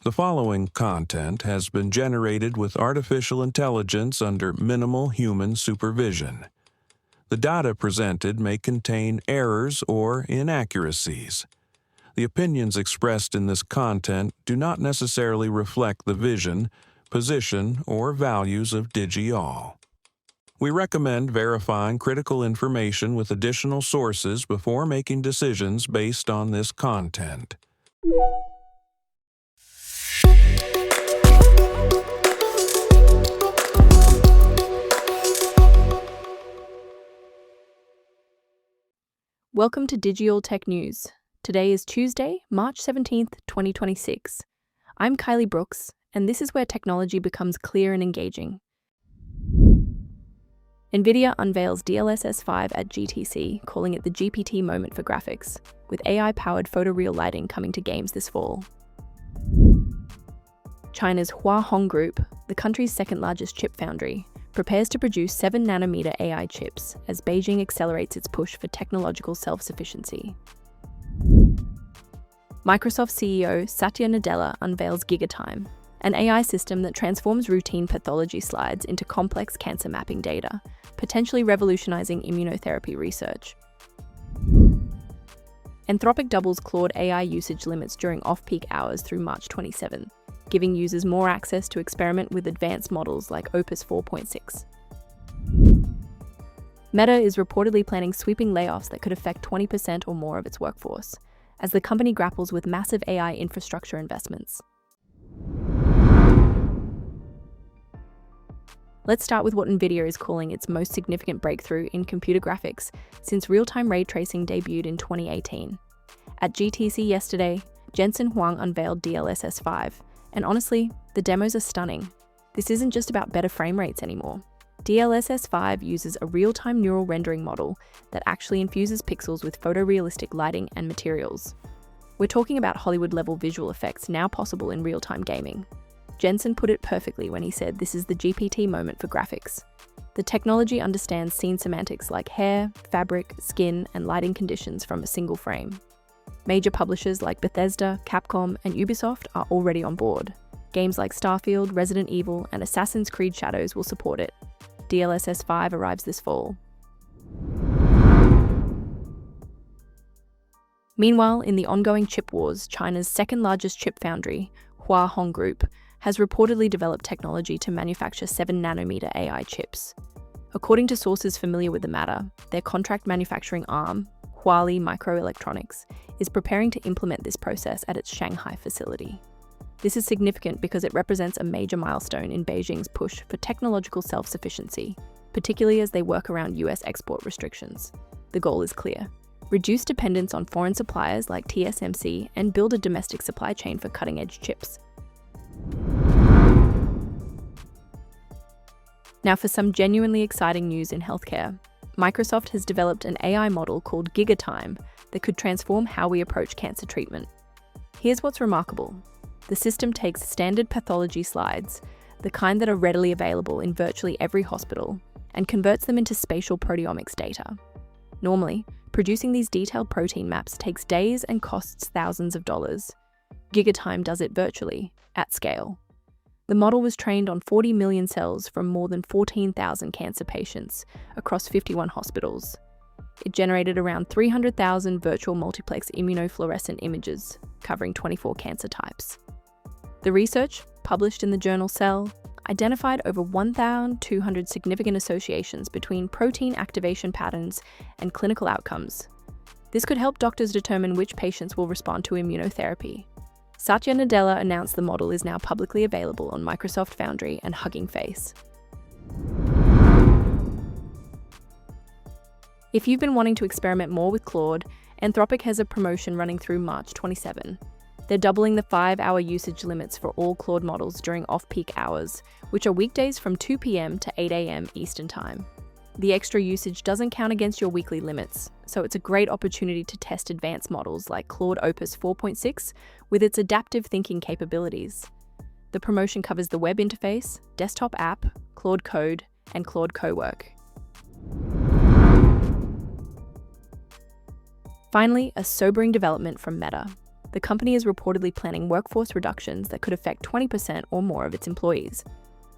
The following content has been generated with artificial intelligence under minimal human supervision. The data presented may contain errors or inaccuracies. The opinions expressed in this content do not necessarily reflect the vision, position, or values of Digi-all. We recommend verifying critical information with additional sources before making decisions based on this content. Welcome to Digi-all Tech News. Today is Tuesday, March 17th, 2026. I'm Kylie Brooks, and this is where technology becomes clear and engaging. NVIDIA unveils DLSS 5 at GTC, calling it the GPT moment for graphics, with AI-powered photoreal lighting coming to games this fall. China's Huahong Group, the country's second-largest chip foundry, prepares to produce 7nm AI chips as Beijing accelerates its push for technological self-sufficiency. Microsoft CEO Satya Nadella unveils GigaTIME, an AI system that transforms routine pathology slides into complex cancer mapping data, potentially revolutionizing immunotherapy research. Anthropic doubles Claude AI usage limits during off-peak hours through March 27, giving users more access to experiment with advanced models like Opus 4.6. Meta is reportedly planning sweeping layoffs that could affect 20% or more of its workforce, as the company grapples with massive AI infrastructure investments. Let's start with what NVIDIA is calling its most significant breakthrough in computer graphics since real-time ray tracing debuted in 2018. At GTC yesterday, Jensen Huang unveiled DLSS 5, and honestly, the demos are stunning. This isn't just about better frame rates anymore. DLSS 5 uses a real-time neural rendering model that actually infuses pixels with photorealistic lighting and materials. We're talking about Hollywood-level visual effects now possible in real-time gaming. Jensen put it perfectly when he said this is the GPT moment for graphics. The technology understands scene semantics like hair, fabric, skin, and lighting conditions from a single frame. Major publishers like Bethesda, Capcom, and Ubisoft are already on board. Games like Starfield, Resident Evil, and Assassin's Creed Shadows will support it. DLSS 5 arrives this fall. Meanwhile, in the ongoing chip wars, China's second-largest chip foundry, Huahong Group, has reportedly developed technology to manufacture 7nm AI chips. According to sources familiar with the matter, their contract manufacturing arm, Huali Microelectronics, is preparing to implement this process at its Shanghai facility. This is significant because it represents a major milestone in Beijing's push for technological self-sufficiency, particularly as they work around US export restrictions. The goal is clear: reduce dependence on foreign suppliers like TSMC and build a domestic supply chain for cutting-edge chips. Now for some genuinely exciting news in healthcare. Microsoft has developed an AI model called GigaTIME that could transform how we approach cancer treatment. Here's what's remarkable. The system takes standard pathology slides, the kind that are readily available in virtually every hospital, and converts them into spatial proteomics data. Normally, producing these detailed protein maps takes days and costs thousands of dollars. GigaTIME does it virtually, at scale. The model was trained on 40 million cells from more than 14,000 cancer patients across 51 hospitals. It generated around 300,000 virtual multiplex immunofluorescent images, covering 24 cancer types. The research, published in the journal Cell, identified over 1,200 significant associations between protein activation patterns and clinical outcomes. This could help doctors determine which patients will respond to immunotherapy. Satya Nadella announced the model is now publicly available on Microsoft Foundry and Hugging Face. If you've been wanting to experiment more with Claude, Anthropic has a promotion running through March 27. They're doubling the 5-hour usage limits for all Claude models during off-peak hours, which are weekdays from 2 p.m. to 8 a.m. Eastern Time. The extra usage doesn't count against your weekly limits, so it's a great opportunity to test advanced models like Claude Opus 4.6 with its adaptive thinking capabilities. The promotion covers the web interface, desktop app, Claude Code, and Claude Cowork. Finally, a sobering development from Meta. The company is reportedly planning workforce reductions that could affect 20% or more of its employees.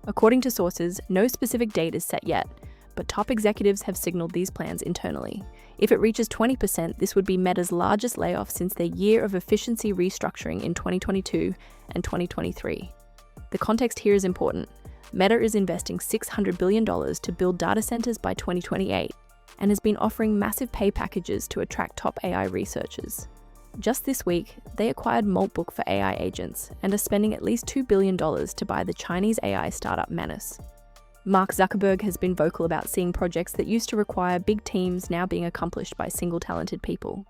According to sources, no specific date is set yet, but top executives have signaled these plans internally. If it reaches 20%, this would be Meta's largest layoff since their year of efficiency restructuring in 2022 and 2023. The context here is important. Meta is investing $600 billion to build data centers by 2028 and has been offering massive pay packages to attract top AI researchers. Just this week, they acquired Maltbook for AI agents and are spending at least $2 billion to buy the Chinese AI startup Manus. Mark Zuckerberg has been vocal about seeing projects that used to require big teams now being accomplished by single talented people.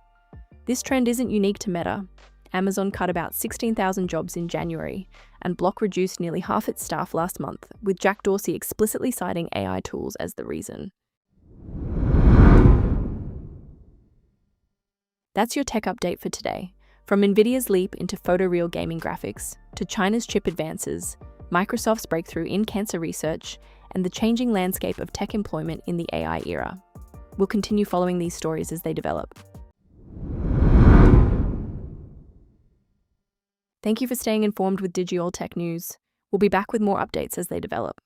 This trend isn't unique to Meta. Amazon cut about 16,000 jobs in January, and Block reduced nearly half its staff last month, with Jack Dorsey explicitly citing AI tools as the reason. That's your tech update for today. From NVIDIA's leap into photoreal gaming graphics, to China's chip advances, Microsoft's breakthrough in cancer research, and the changing landscape of tech employment in the AI era. We'll continue following these stories as they develop. Thank you for staying informed with Digi-all Tech news. We'll be back with more updates as they develop.